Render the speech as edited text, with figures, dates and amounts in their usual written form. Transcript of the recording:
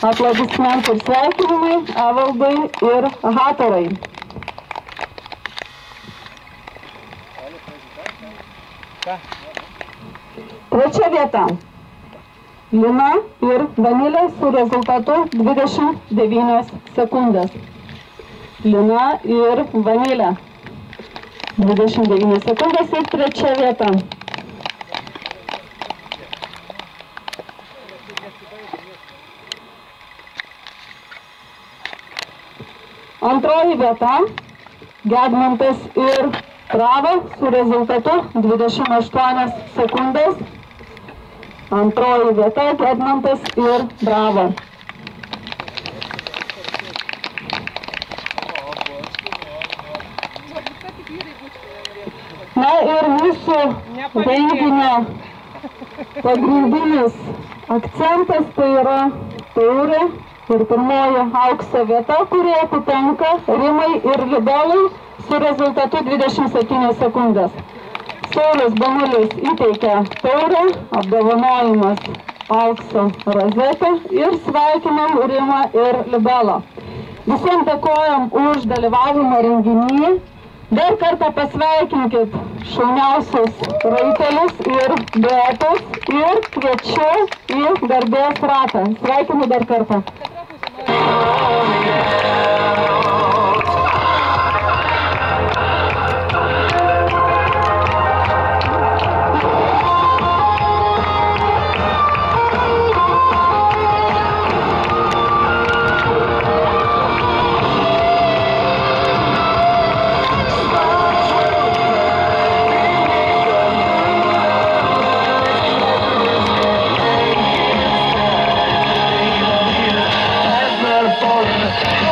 Aplodismentai ir sveikinimai Evaldai ir Hatarai. Trečia vieta. Lina ir Vanilė su rezultatu 29 sekundės. Lina ir Vanilė. 29 sekundės ir trečia vieta. Antroji vieta. Gedmantas ir Brava su rezultatu 28 sekundės. Antroji vieta Gedmantas ir Brava. Na ir mūsų renginio pagrindinis akcentas tai yra taurė ir pirmoji aukso vieta, kurie atitenka Rimai ir Libelai su rezultatu 27 sekundės. Saulius Banulis įteikia taurę, apdovanojimas aukso rozetę ir sveikinam Rimą ir Libelą. Visiems dėkojam už dalyvavimą renginyje. Dar kartą pasveikinkit šauniausius raitelius ir duetus ir kviečiu į garbės ratą. Sveikinu dar kartą. Falling